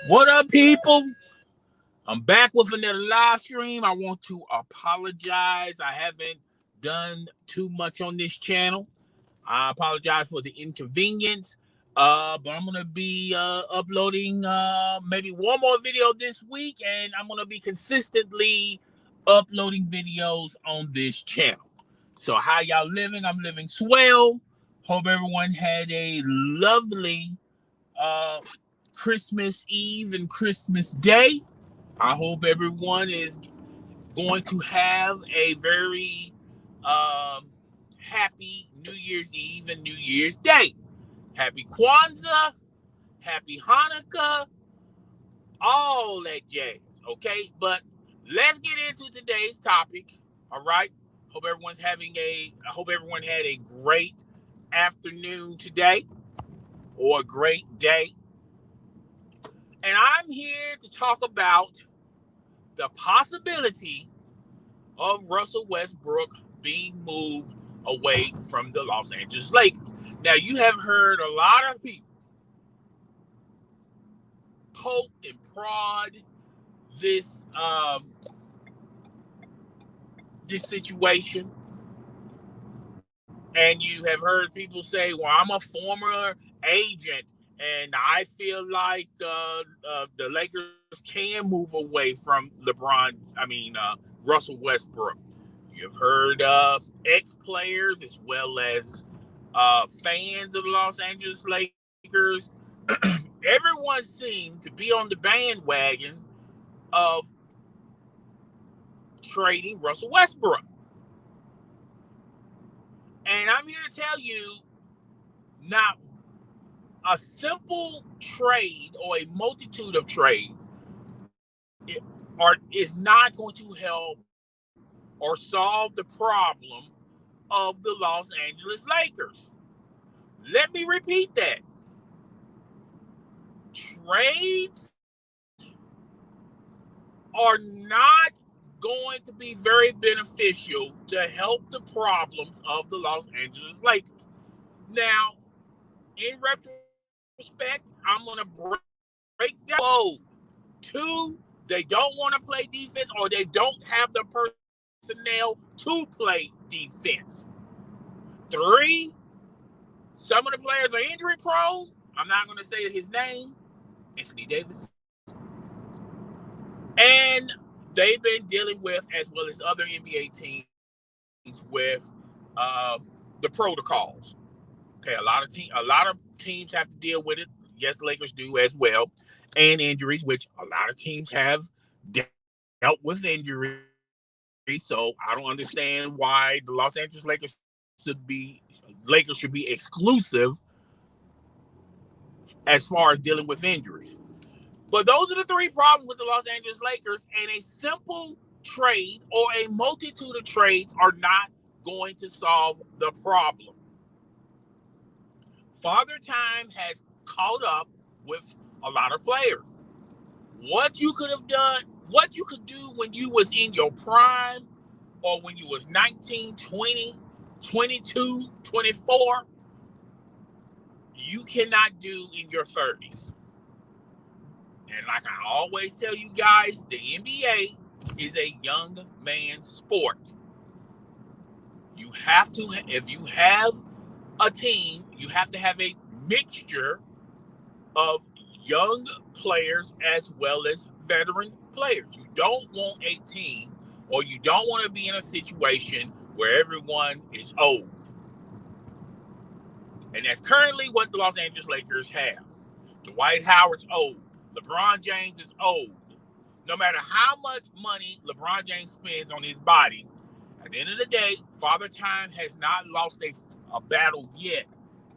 What up, people? I'm back with another live stream. I want to apologize. I haven't done too much on this channel. I apologize for the inconvenience. But I'm gonna be uploading maybe one more video this week, and I'm gonna be consistently uploading videos on this channel. So how y'all living? I'm living swell. Hope everyone had a lovely Christmas Eve and Christmas Day. I hope everyone is going to have a very happy New Year's Eve and New Year's Day. Happy Kwanzaa, happy Hanukkah, all that jazz, okay? But let's get into today's topic, all right? I hope everyone had a great afternoon today or a great day. And I'm here to talk about the possibility of Russell Westbrook being moved away from the Los Angeles Lakers. Now, you have heard a lot of people poke and prod this this situation, and you have heard people say, "Well, I'm a former agent, and I feel like the Lakers can move away from Russell Westbrook." You've heard ex-players as well as fans of the Los Angeles Lakers. Everyone seemed to be on the bandwagon of trading Russell Westbrook. And I'm here to tell you, not a simple trade or a multitude of trades is not going to help or solve the problem of the Los Angeles Lakers. Let me repeat that. Trades are not going to be very beneficial to help the problems of the Los Angeles Lakers. Now, in retrospect, I'm going to break down. Whoa. 2, they don't want to play defense, or they don't have the personnel to play defense. 3, some of the players are injury prone. I'm not going to say his name, Anthony Davis. And they've been dealing with, as well as other NBA teams, with the protocols. Okay, a lot of teams have to deal with it. Yes, Lakers do as well, and injuries, which a lot of teams have dealt with injuries. So I don't understand why the Los Angeles Lakers should be exclusive as far as dealing with injuries. But those are the 3 problems with the Los Angeles Lakers, and a simple trade or a multitude of trades are not going to solve the problem. Father Time has caught up with a lot of players. What you could have done, what you could do when you was in your prime, or when you was 19, 20, 22, 24, you cannot do in your 30s. And like I always tell you guys, the NBA is a young man's sport. You have to, if you have a team, you have to have a mixture of young players as well as veteran players. You don't want a team, or you don't want to be in a situation where everyone is old. And that's currently what the Los Angeles Lakers have. Dwight Howard's old. LeBron James is old. No matter how much money LeBron James spends on his body, at the end of the day, Father Time has not lost a battle yet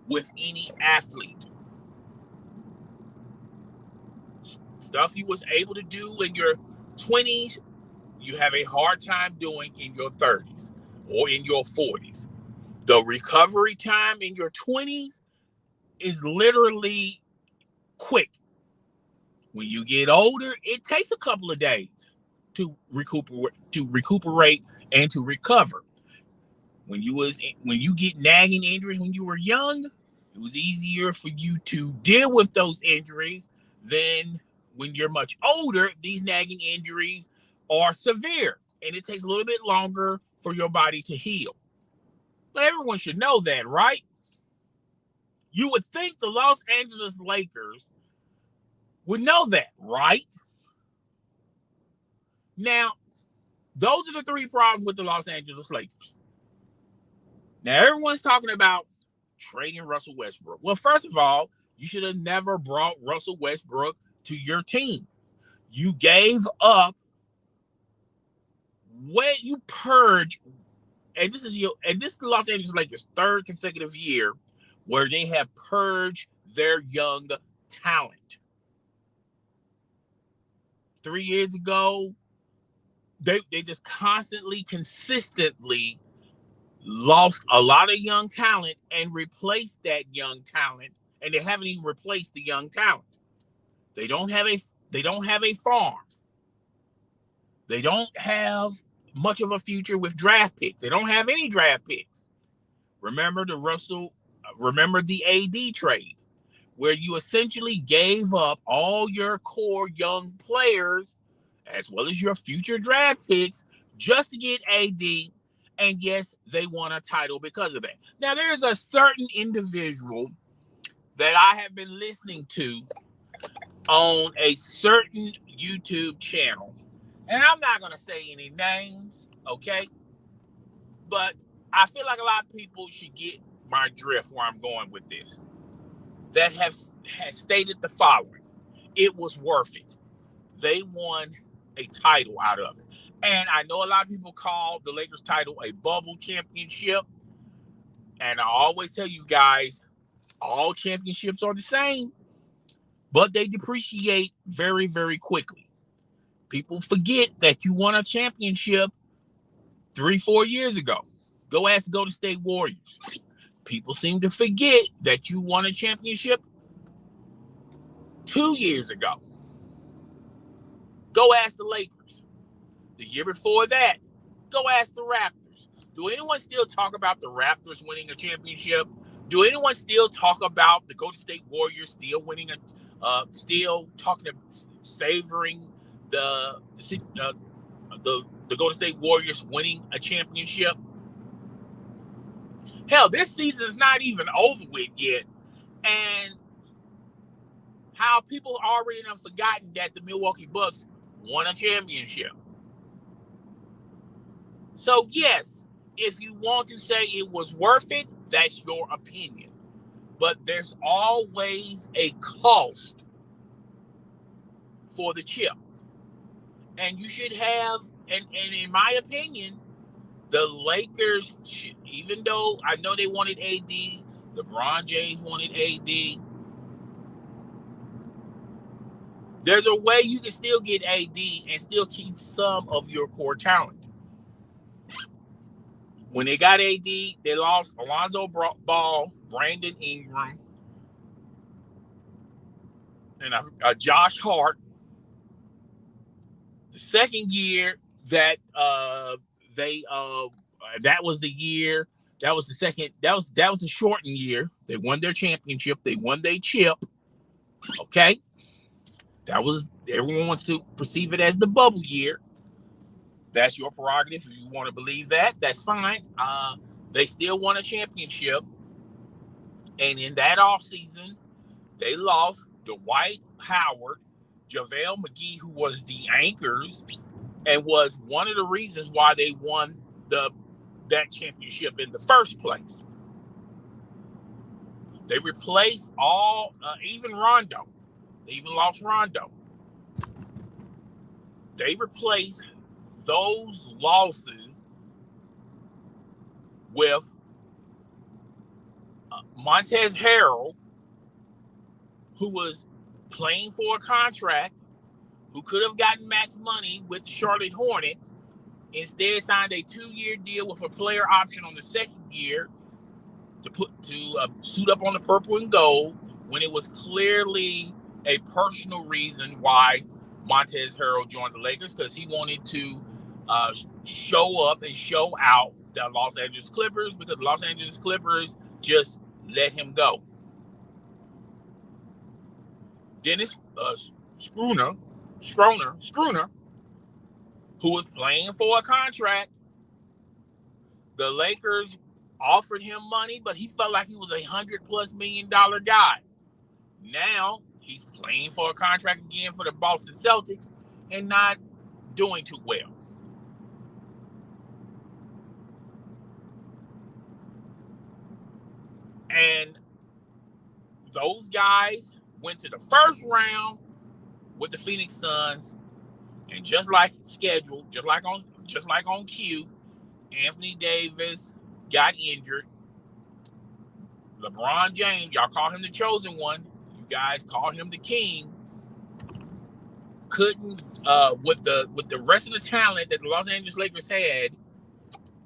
with any athlete. Stuff he was able to do in your 20s, you have a hard time doing in your 30s or in your 40s. The recovery time in your 20s is literally quick. When you get older, it takes a couple of days to recuperate and to recover. When you get nagging injuries when you were young, it was easier for you to deal with those injuries than when you're much older, these nagging injuries are severe, and it takes a little bit longer for your body to heal. But everyone should know that, right? You would think the Los Angeles Lakers would know that, right? Now, those are the three problems with the Los Angeles Lakers. Now, everyone's talking about trading Russell Westbrook. Well, first of all, you should have never brought Russell Westbrook to your team. You gave up when you purge, and this is the Los Angeles Lakers' third consecutive year where they have purged their young talent. 3 years ago, they just consistently lost a lot of young talent and replaced that young talent, and they haven't even replaced the young talent. They don't have a farm. They don't have much of a future with draft picks. They don't have any draft picks. Remember the AD trade, where you essentially gave up all your core young players as well as your future draft picks just to get AD, and yes, they won a title because of that. Now, there's a certain individual that I have been listening to on a certain YouTube channel, and I'm not going to say any names, okay? But I feel like a lot of people should get my drift where I'm going with this, that has stated the following: it was worth it. They won a title out of it. And I know a lot of people call the Lakers title a bubble championship. And I always tell you guys, all championships are the same, but they depreciate very, very quickly. People forget that you won a championship 3-4 years ago. Go ask the Golden State Warriors. People seem to forget that you won a championship 2 years ago. Go ask the Lakers. The year before that, go ask the Raptors. Do anyone still talk about the Raptors winning a championship? Do anyone still talk about the Golden State Warriors still winning savoring the Golden State Warriors winning a championship? Hell, this season is not even over with yet, and how people already have forgotten that the Milwaukee Bucks won a championship. So yes, if you want to say it was worth it, that's your opinion. But there's always a cost for the chip. And you should have, and in my opinion, the Lakers, even though I know they wanted AD, LeBron James wanted AD, there's a way you can still get AD and still keep some of your core talent. When they got AD, they lost Alonzo Ball, Brandon Ingram, and Josh Hart. The second year that that was the year. That was the second. That was the shortened year. They won their championship. They won their chip. Okay, everyone wants to perceive it as the bubble year. That's your prerogative. If you want to believe that, that's fine. They still won a championship. And in that offseason, they lost Dwight Howard, JaVale McGee, who was the anchors and was one of the reasons why they won that championship in the first place. They replaced even Rondo. They even lost Rondo. They replaced those losses with Montrezl Harrell, who was playing for a contract, who could have gotten max money with the Charlotte Hornets, instead signed a 2-year deal with a player option on the second year to suit up on the purple and gold, when it was clearly a personal reason why Montrezl Harrell joined the Lakers, because he wanted to show up and show out the Los Angeles Clippers, because the Los Angeles Clippers just let him go. Dennis who was playing for a contract. The Lakers offered him money, but he felt like he was $100+ million guy. Now he's playing for a contract again for the Boston Celtics and not doing too well. And those guys went to the first round with the Phoenix Suns, and just like scheduled, just like on cue, Anthony Davis got injured. LeBron James, y'all call him the chosen one. You guys call him the king. Couldn't with the rest of the talent that the Los Angeles Lakers had,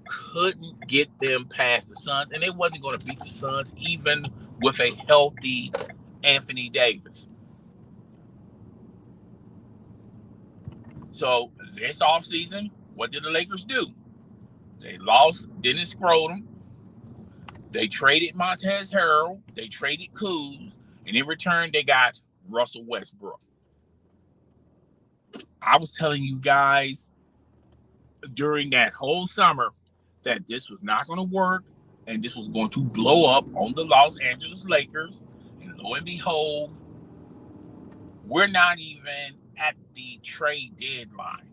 couldn't get them past the Suns, and they wasn't going to beat the Suns even with a healthy Anthony Davis. So this offseason, what did the Lakers do? They lost Dennis Schroeder. They traded Montrezl Harrell. They traded Kuz. And in return, they got Russell Westbrook. I was telling you guys during that whole summer that this was not going to work and this was going to blow up on the Los Angeles Lakers. And lo and behold, we're not even at the trade deadline.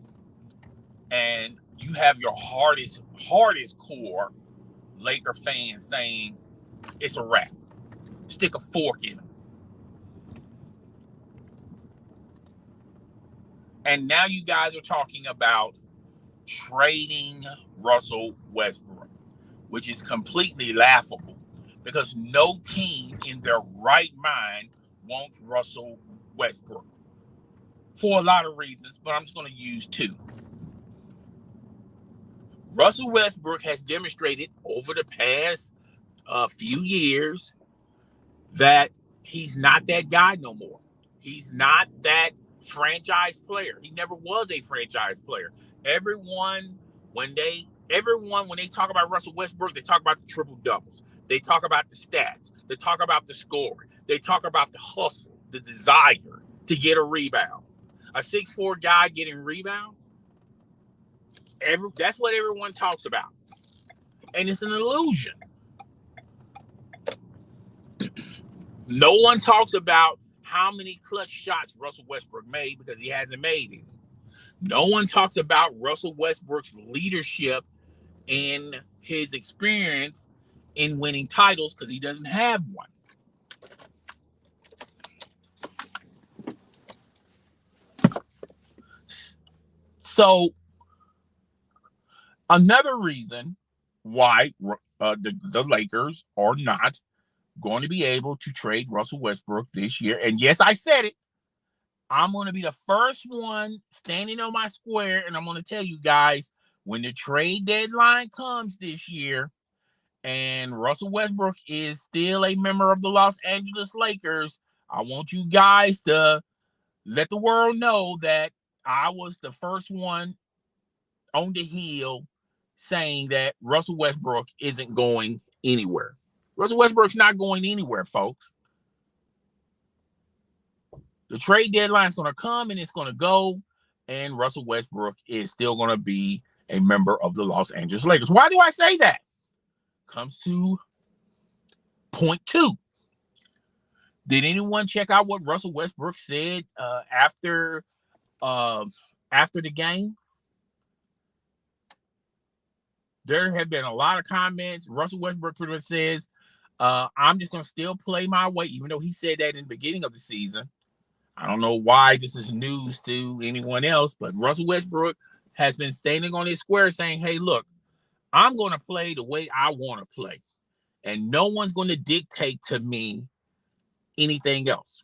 And you have your hardest core Laker fans saying it's a wrap. Stick a fork in them. And now you guys are talking about trading Russell Westbrook, which is completely laughable because no team in their right mind wants Russell Westbrook for a lot of reasons, but I'm just going to use two. Russell Westbrook has demonstrated over the past few years that he's not that guy no more. He's not that franchise player. He never was a franchise player. Everyone, when they talk about Russell Westbrook, they talk about the triple doubles. They talk about the stats. They talk about the scoring. They talk about the hustle, the desire to get a rebound. A 6'4" guy getting rebounds. That's what everyone talks about. And it's an illusion. No one talks about how many clutch shots Russell Westbrook made because he hasn't made any. No one talks about Russell Westbrook's leadership and his experience in winning titles because he doesn't have one. So another reason why the Lakers are not going to be able to trade Russell Westbrook this year, and yes, I said it, I'm going to be the first one standing on my square, and I'm going to tell you guys, when the trade deadline comes this year, and Russell Westbrook is still a member of the Los Angeles Lakers, I want you guys to let the world know that I was the first one on the hill saying that Russell Westbrook isn't going anywhere. Russell Westbrook's not going anywhere, folks. The trade deadline is going to come and it's going to go, and Russell Westbrook is still going to be a member of the Los Angeles Lakers. Why do I say that? Comes to point two. Did anyone check out what Russell Westbrook said after the game? There have been a lot of comments. Russell Westbrook pretty much says, I'm just going to still play my way, even though he said that in the beginning of the season. I don't know why this is news to anyone else, but Russell Westbrook has been standing on his square saying, hey, look, I'm going to play the way I want to play, and no one's going to dictate to me anything else.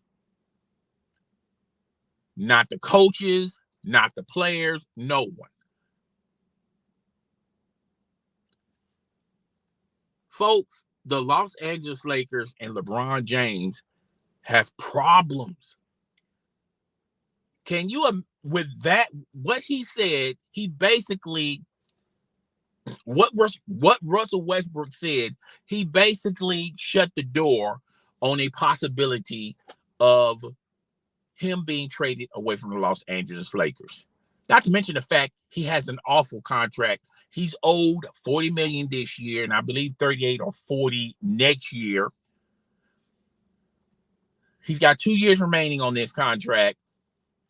Not the coaches, not the players, no one. Folks, the Los Angeles Lakers and LeBron James have problems. Can you, with that, what he said, he basically, what Russell Westbrook said, he basically shut the door on a possibility of him being traded away from the Los Angeles Lakers. Not to mention the fact he has an awful contract. He's owed $40 million this year, and I believe 38 or 40 next year. He's got 2 years remaining on this contract.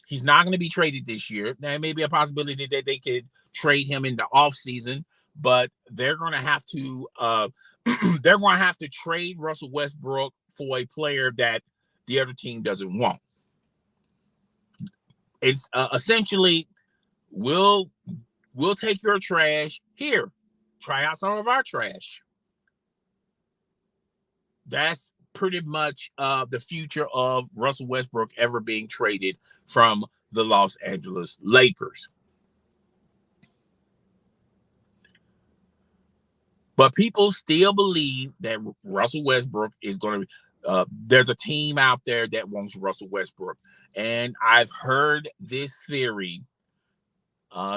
He's not going to be traded this year. There may be a possibility that they could trade him in the offseason, but they're going to have to they're going to have to trade Russell Westbrook for a player that the other team doesn't want. It's essentially, we'll take your trash here. Try out some of our trash. That's pretty much the future of Russell Westbrook ever being traded from the Los Angeles Lakers. But people still believe that Russell Westbrook is going to there's a team out there that wants Russell Westbrook. And I've heard this theory.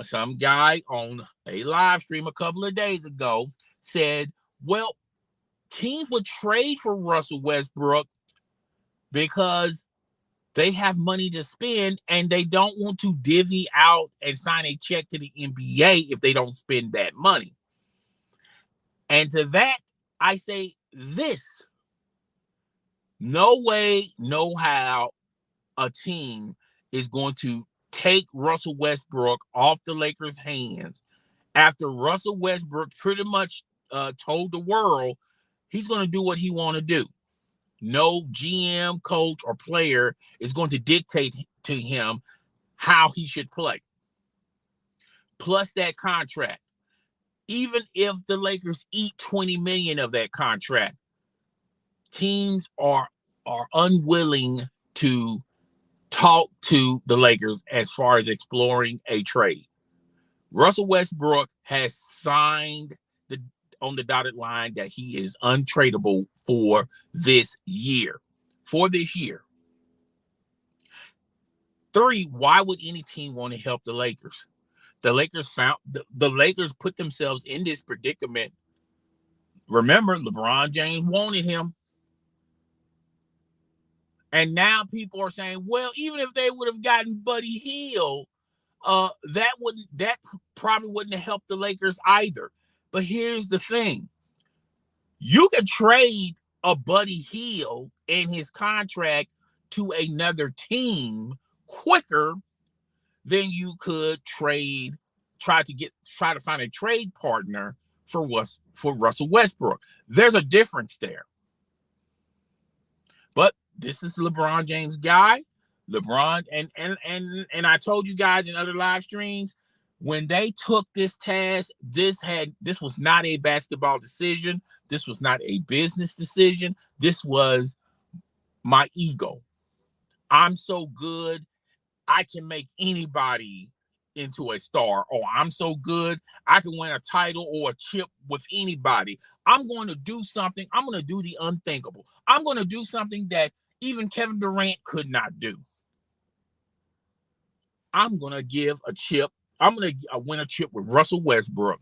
Some guy on a live stream a couple of days ago said, well, teams would trade for Russell Westbrook because they have money to spend and they don't want to divvy out and sign a check to the NBA if they don't spend that money. And to that, I say this: no way, no how a team is going to take Russell Westbrook off the Lakers' hands after Russell Westbrook pretty much told the world he's going to do what he want to do. No GM, coach, or player is going to dictate to him how he should play. Plus that contract. Even if the Lakers eat $20 million of that contract, teams are unwilling to talk to the Lakers as far as exploring a trade. Russell Westbrook has signed on the dotted line that he is untradeable for this year. Three, why would any team want to help the Lakers? The Lakers put themselves in this predicament. Remember, LeBron James wanted him. And now people are saying, well, even if they would have gotten Buddy Hield, that probably wouldn't have helped the Lakers either. But here's the thing. You could trade a Buddy Hield and his contract to another team quicker than you could try to find a trade partner for Russell Westbrook. There's a difference there. But this is LeBron James guy. LeBron and I told you guys in other live streams, when they took this task, this was not a basketball decision. This was not a business decision. This was my ego. I'm so good, I can make anybody into a star. Oh, I'm so good, I can win a title or a chip with anybody. I'm going to do something. I'm going to do the unthinkable. I'm going to do something that even Kevin Durant could not do. I'm going to give a chip. I'm going to win a chip with Russell Westbrook.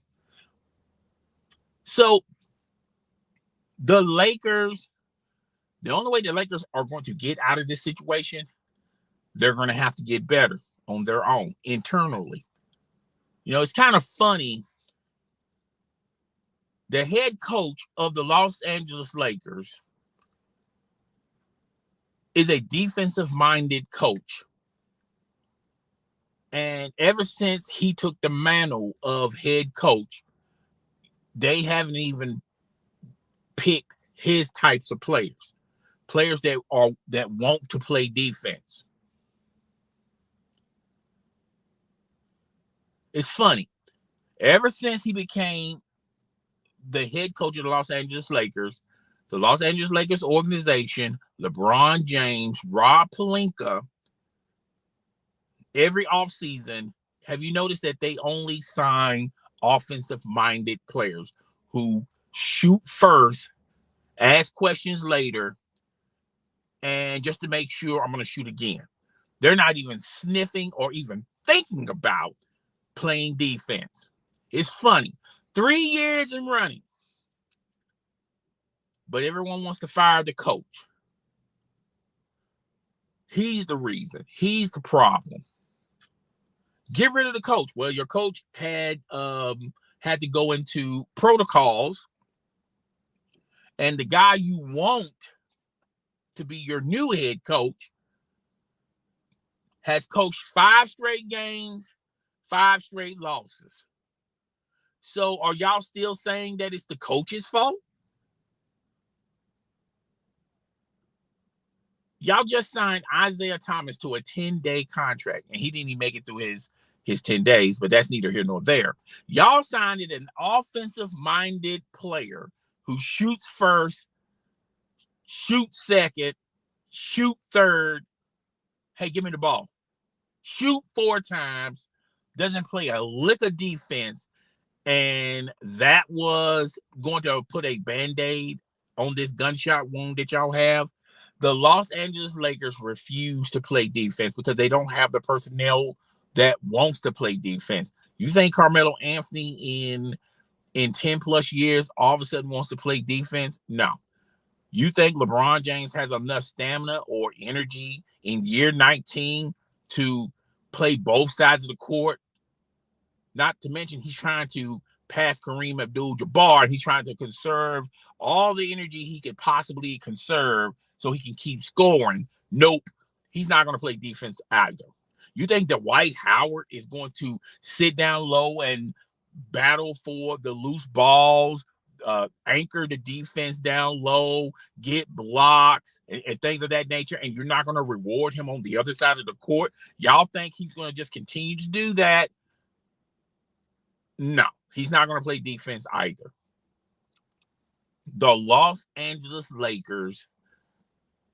So the Lakers, the only way the Lakers are going to get out of this situation, they're going to have to get better on their own internally. You know, it's kind of funny. The head coach of the Los Angeles Lakers is a defensive-minded coach. And ever since he took the mantle of head coach, they haven't even picked his types of players that want to play defense. It's funny. Ever since he became the head coach of the Los Angeles Lakers organization, LeBron James, Rob Pelinka, every offseason, have you noticed that they only sign offensive-minded players who shoot first, ask questions later, and just to make sure I'm going to shoot again. They're not even sniffing or even thinking about playing defense. It's funny. 3 years in running, but everyone wants to fire the coach. He's the reason. He's the problem. Get rid of the coach. Well, your coach had to go into protocols, and the guy you want to be your new head coach has coached 5 straight games, 5 straight losses. So are y'all still saying that it's the coach's fault? Y'all just signed Isaiah Thomas to a 10-day contract, and he didn't even make it through his 10 days, but that's neither here nor there. Y'all signed an offensive-minded player who shoots first, shoots second, shoot third. Hey, give me the ball. Shoot 4 times, doesn't play a lick of defense, and that was going to put a Band-Aid on this gunshot wound that y'all have. The Los Angeles Lakers refuse to play defense because they don't have the personnel that wants to play defense. You think Carmelo Anthony in 10 plus years all of a sudden wants to play defense? No. You think LeBron James has enough stamina or energy in year 19 to play both sides of the court? Not to mention he's trying to pass Kareem Abdul-Jabbar, and he's trying to conserve all the energy he could possibly conserve so he can keep scoring. Nope, he's not going to play defense either. You think that Dwight Howard is going to sit down low and battle for the loose balls, anchor the defense down low, get blocks, and things of that nature, and you're not going to reward him on the other side of the court? Y'all think he's going to just continue to do that? No, he's not going to play defense either. The Los Angeles Lakers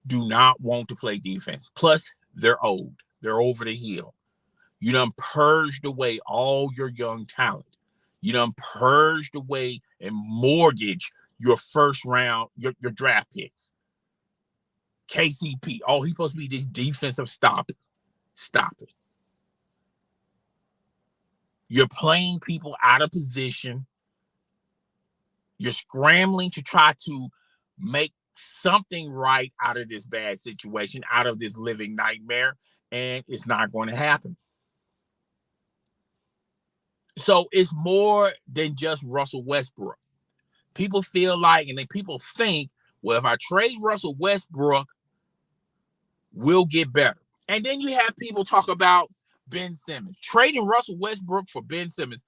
do not want to play defense. Plus, they're old. They're over the hill. You done purged away all your young talent. You done purged away and mortgaged your first round, your draft picks. KCP, oh, he's supposed to be this defensive stop it. Stop it. You're playing people out of position. You're scrambling to try to make something right out of this bad situation, out of this living nightmare, and it's not going to happen. So it's more than just Russell Westbrook. People feel like, and then people think, well, if I trade Russell Westbrook, we'll get better. And then you have people talk about Ben Simmons. Trading Russell Westbrook for Ben Simmons.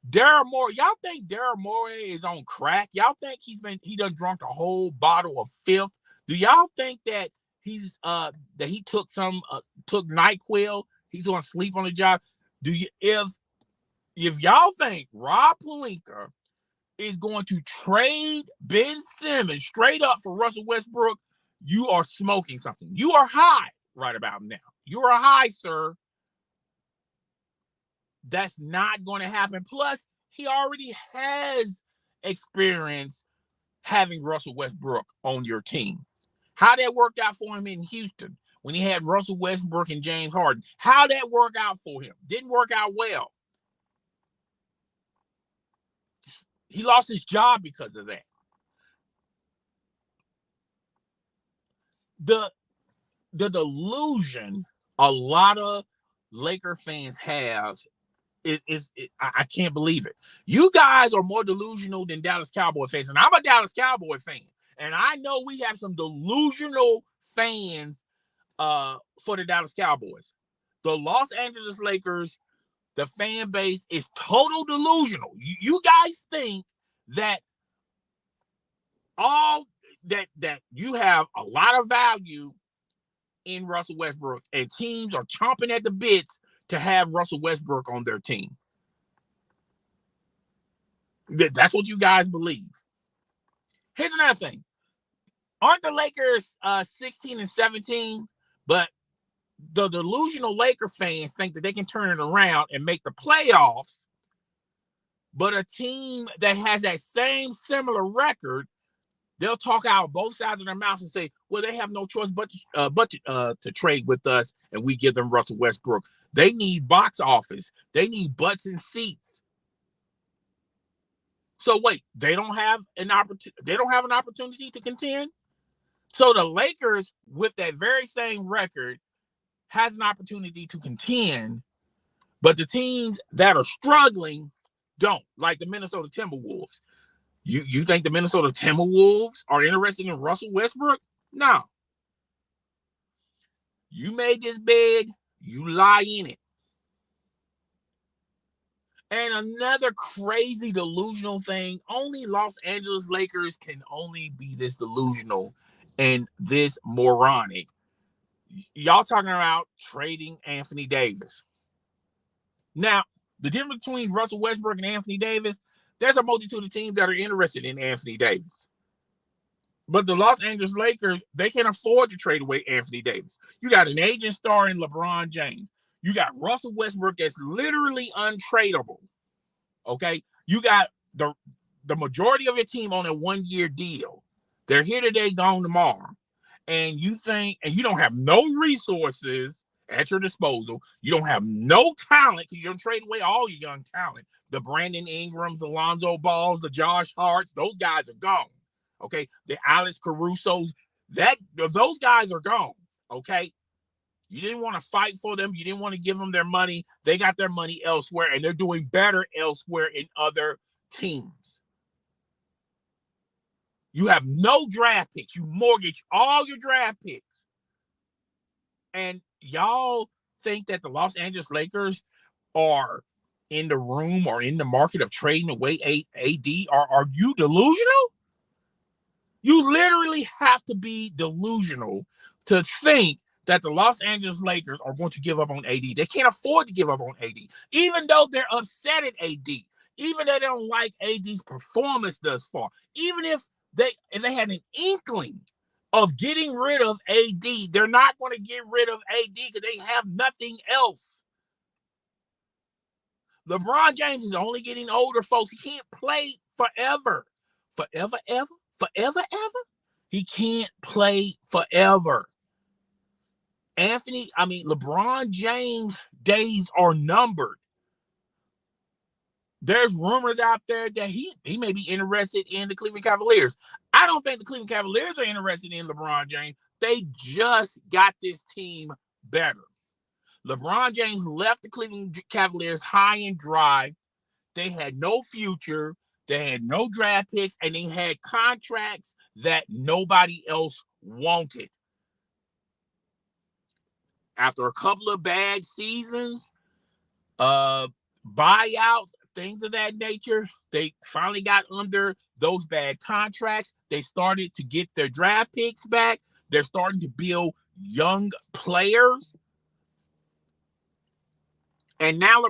Daryl Morey, y'all think Daryl Morey is on crack? Y'all think he done drunk a whole bottle of filth? Do y'all think that he took NyQuil? He's gonna sleep on the job? If y'all think Rob Pelinka is going to trade Ben Simmons straight up for Russell Westbrook, you are smoking something. You are high right about now. You are high, sir. That's not going to happen. Plus, he already has experience having Russell Westbrook on your team. How that worked out for him in Houston when he had Russell Westbrook and James Harden. How that worked out for him. Didn't work out well. He lost his job because of that. The delusion a lot of Laker fans have I can't believe it. You guys are more delusional than Dallas Cowboy fans, and I'm a Dallas Cowboy fan, and I know we have some delusional fans for the Dallas Cowboys. The Los Angeles Lakers, the fan base is total delusional. You guys think that that you have a lot of value in Russell Westbrook, and teams are chomping at the bits to have Russell Westbrook on their team. That's what you guys believe. Here's another thing. Aren't the Lakers 16 and 17? But the delusional Laker fans think that they can turn it around and make the playoffs. But a team that has that same similar record, they'll talk out both sides of their mouths and say, well, they have no choice but to trade with us, and we give them Russell Westbrook. They need box office. They need butts and seats. So wait, they don't have an opportunity to contend? So the Lakers, with that very same record, has an opportunity to contend, but the teams that are struggling don't, like the Minnesota Timberwolves. You think the Minnesota Timberwolves are interested in Russell Westbrook? No. You made this bed, you lie in it. And another crazy delusional thing, only Los Angeles Lakers can only be this delusional and this moronic. Y'all talking about trading Anthony Davis. Now, the difference between Russell Westbrook and Anthony Davis, there's a multitude of teams that are interested in Anthony Davis. But the Los Angeles Lakers, they can't afford to trade away Anthony Davis. You got an aging star in LeBron James. You got Russell Westbrook that's literally untradeable. Okay? You got the majority of your team on a one-year deal. They're here today, gone tomorrow. And you think, and you don't have no resources at your disposal. You don't have no talent because you don't trade away all your young talent. The Brandon Ingrams, the Lonzo Balls, the Josh Harts, those guys are gone. Okay, the Alex Caruso's, those guys are gone. Okay, you didn't want to fight for them. You didn't want to give them their money. They got their money elsewhere, and they're doing better elsewhere in other teams. You have no draft picks. You mortgage all your draft picks. And y'all think that the Los Angeles Lakers are in the room or in the market of trading away AD? Are you delusional? You literally have to be delusional to think that the Los Angeles Lakers are going to give up on AD. They can't afford to give up on AD, even though they're upset at AD, even though they don't like AD's performance thus far, even if they had an inkling of getting rid of AD, they're not going to get rid of AD because they have nothing else. LeBron James is only getting older, folks. He can't play forever. Forever, ever? Forever, ever? He can't play forever. LeBron James' days are numbered. There's rumors out there that he may be interested in the Cleveland Cavaliers. I don't think the Cleveland Cavaliers are interested in LeBron James. They just got this team better. LeBron James left the Cleveland Cavaliers high and dry. They had no future. They had no draft picks, and they had contracts that nobody else wanted. After a couple of bad seasons, buyouts, things of that nature, they finally got under those bad contracts. They started to get their draft picks back. They're starting to build young players. And now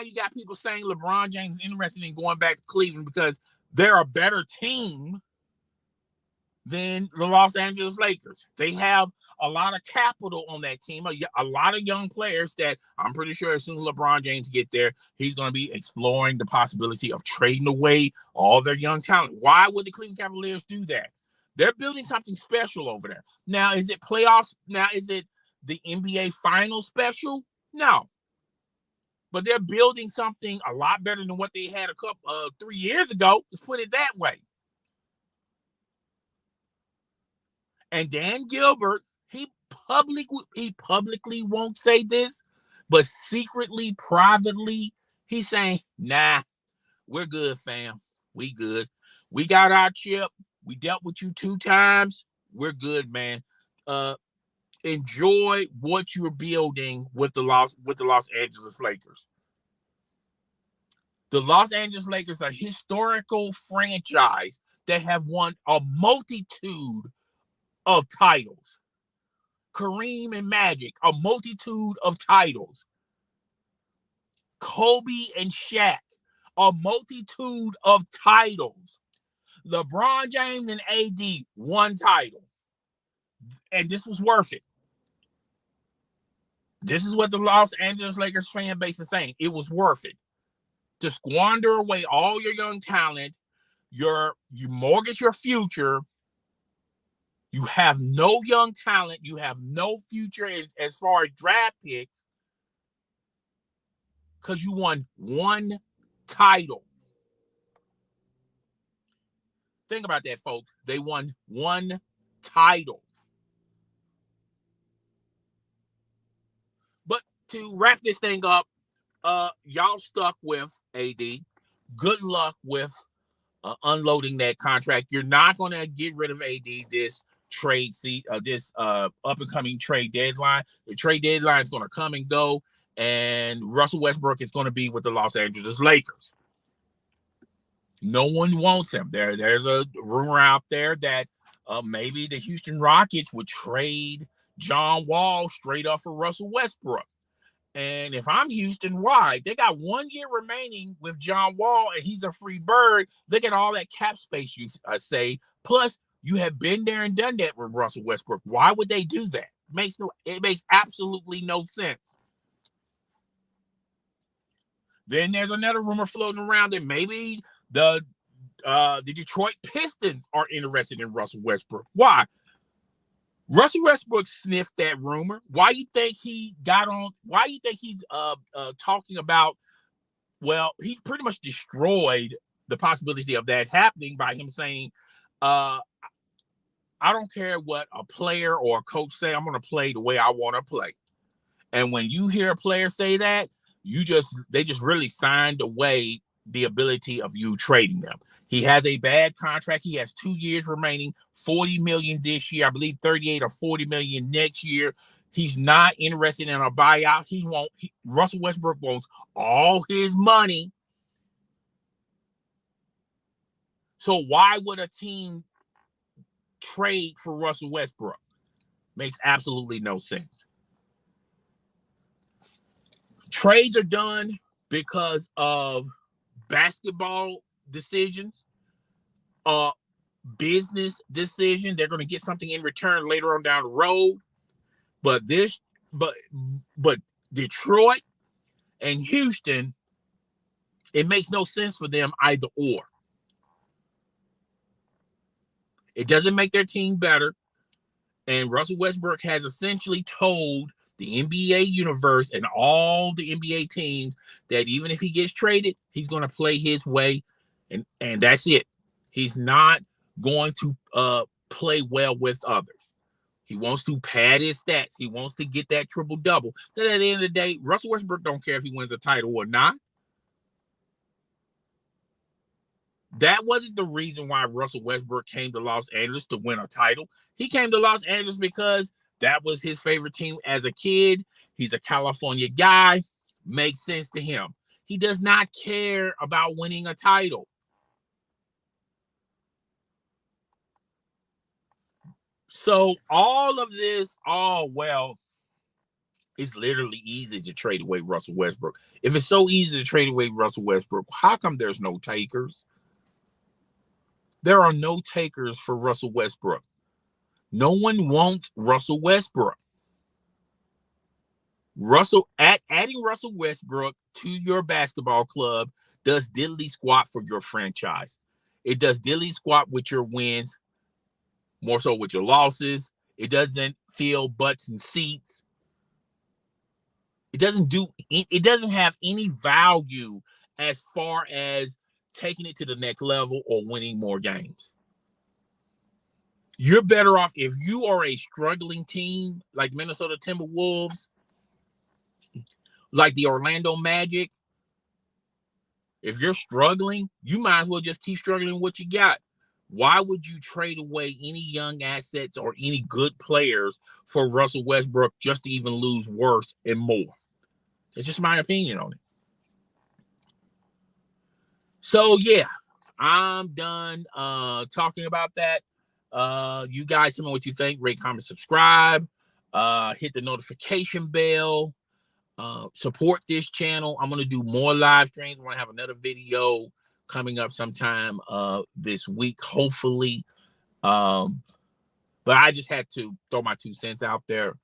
you got people saying LeBron James is interested in going back to Cleveland because they're a better team than the Los Angeles Lakers. They have a lot of capital on that team, a lot of young players that I'm pretty sure as soon as LeBron James get there, he's going to be exploring the possibility of trading away all their young talent. Why would the Cleveland Cavaliers do that? They're building something special over there. Now, is it playoffs? Now, is it the NBA final special? No. But they're building something a lot better than what they had 3 years ago. Let's put it that way. And Dan Gilbert, he publicly won't say this, but secretly, privately, he's saying, nah, we're good, fam. We good. We got our chip. We dealt with you 2 times. We're good, man. Enjoy what you're building with the Los Angeles Lakers. The Los Angeles Lakers are a historical franchise that have won a multitude of titles. Kareem and Magic, a multitude of titles. Kobe and Shaq, a multitude of titles. LeBron James and AD, 1 title. And this was worth it. This is what the Los Angeles Lakers fan base is saying. It was worth it. To squander away all your young talent, you mortgage your future. You have no young talent. You have no future as far as draft picks because you won 1 title. Think about that, folks. They won 1 title. But to wrap this thing up, y'all stuck with AD. Good luck with unloading that contract. You're not going to get rid of AD this this up and coming trade deadline. The trade deadline is going to come and go, and Russell Westbrook is going to be with the Los Angeles Lakers. No one wants him. There's a rumor out there that maybe the Houston Rockets would trade John Wall straight up for Russell Westbrook. And if I'm Houston, why? They got 1 year remaining with John Wall, and he's a free bird. Look at all that cap space you say. Plus, you have been there and done that with Russell Westbrook. Why would they do that? It makes absolutely no sense. Then there's another rumor floating around that maybe the Detroit Pistons are interested in Russell Westbrook. Why? Russell Westbrook sniffed that rumor. Why you think he got on? Why you think he's talking about? Well, he pretty much destroyed the possibility of that happening by him saying, "I don't care what a player or a coach say. I'm going to play the way I want to play." And when you hear a player say that, they just really signed away the ability of you trading them. He has a bad contract. He has 2 years remaining, $40 million this year. I believe 38 or 40 million next year. He's not interested in a buyout. Russell Westbrook wants all his money. So why would a team trade for Russell Westbrook? Makes absolutely no sense. Trades are done because of basketball decisions, business decision. They're going to get something in return later on down the road. But Detroit and Houston, it makes no sense for them either or. It doesn't make their team better. And Russell Westbrook has essentially told the NBA universe and all the NBA teams that even if he gets traded, he's going to play his way, and that's it. He's not going to play well with others. He wants to pad his stats. He wants to get that triple-double. Then at the end of the day, Russell Westbrook don't care if he wins a title or not. That wasn't the reason why Russell Westbrook came to Los Angeles to win a title. He came to Los Angeles because that was his favorite team as a kid. He's a California guy. Makes sense to him. He does not care about winning a title. So all of this, it's literally easy to trade away Russell Westbrook. If it's so easy to trade away Russell Westbrook, how come there's no takers? There are no takers for Russell Westbrook. No one wants Russell Westbrook. Adding Russell Westbrook to your basketball club does diddly squat for your franchise. It does diddly squat with your wins, more so with your losses. It doesn't fill butts and seats. It doesn't have any value as far as taking it to the next level or winning more games. You're better off if you are a struggling team like Minnesota Timberwolves, like the Orlando Magic. If you're struggling, you might as well just keep struggling what you got. Why would you trade away any young assets or any good players for Russell Westbrook just to even lose worse and more? It's just my opinion on it. So, yeah, I'm done talking about that. You guys tell me what you think. Rate, comment, subscribe. Hit the notification bell. Support this channel. I'm going to do more live streams. I'm going to have another video coming up sometime this week, hopefully. But I just had to throw my 2 cents out there.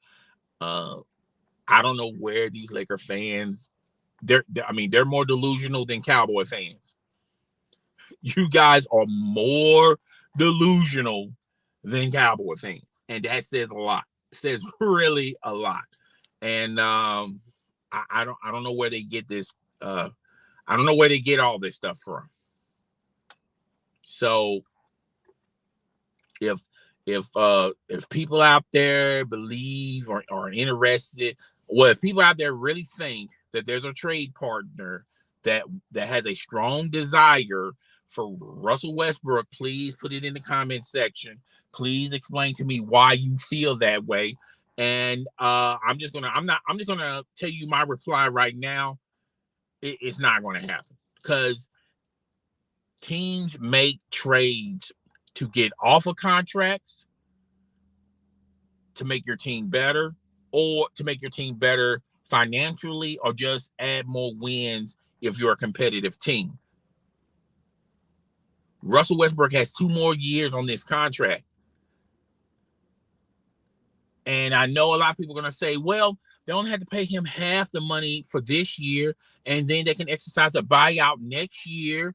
I don't know where these Laker fans, they're more delusional than Cowboy fans. You guys are more delusional than Cowboy fans. And that says a lot. It says really a lot. And I don't know where they get this. I don't know where they get all this stuff from. So if if people out there believe or are interested, well, if people out there really think that there's a trade partner that has a strong desire for Russell Westbrook, please put it in the comment section. Please explain to me why you feel that way. And I'm just gonna tell you my reply right now. It's not gonna happen, because teams make trades to get off of contracts, to make your team better, or to make your team better financially, or just add more wins if you're a competitive team. Russell Westbrook has 2 more years on this contract. And I know a lot of people are going to say, well, they only have to pay him half the money for this year, and then they can exercise a buyout next year,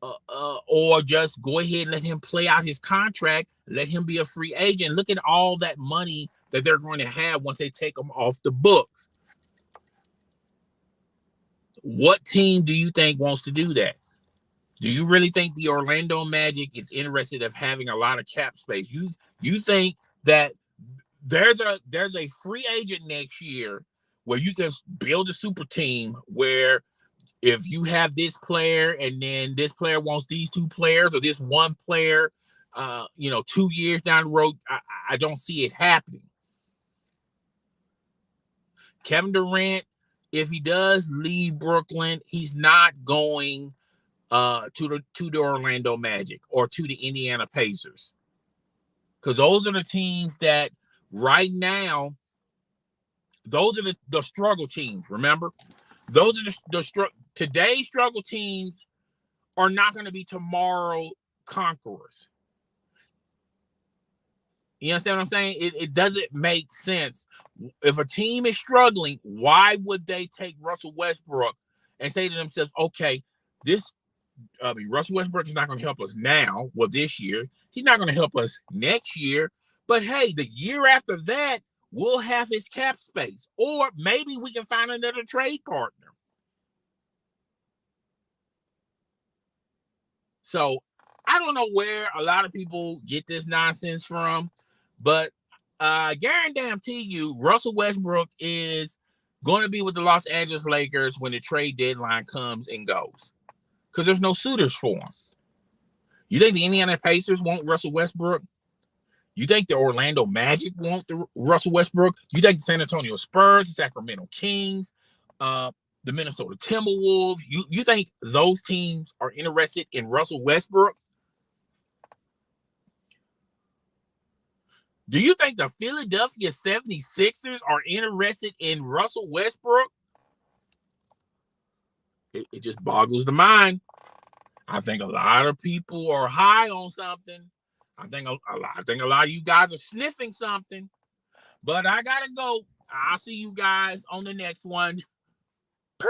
or just go ahead and let him play out his contract, let him be a free agent. Look at all that money that they're going to have once they take him off the books. What team do you think wants to do that? Do you really think the Orlando Magic is interested in having a lot of cap space? You think that there's a free agent next year where you can build a super team where if you have this player and then this player wants these 2 players, or this one player, 2 years down the road, I don't see it happening. Kevin Durant, if he does leave Brooklyn, he's not going to the Orlando Magic or to the Indiana Pacers, because those are the teams that right now, those are the struggle teams. Remember, those are today's struggle teams are not going to be tomorrow conquerors. You understand what I'm saying? It doesn't make sense. If a team is struggling, why would they take Russell Westbrook and say to themselves, okay, Russell Westbrook is not going to help us now, well, this year. He's not going to help us next year. But hey, the year after that, we'll have his cap space. Or maybe we can find another trade partner. So I don't know where a lot of people get this nonsense from, but I guarantee you Russell Westbrook is going to be with the Los Angeles Lakers when the trade deadline comes and goes, because there's no suitors for him. You think the Indiana Pacers want Russell Westbrook? You think the Orlando Magic want the Russell Westbrook? You think the San Antonio Spurs, the Sacramento Kings, the Minnesota Timberwolves, you think those teams are interested in Russell Westbrook? Do you think the Philadelphia 76ers are interested in Russell Westbrook? It just boggles the mind. I think a lot of people are high on something. I think a lot of you guys are sniffing something. But I gotta go. I'll see you guys on the next one. Peace.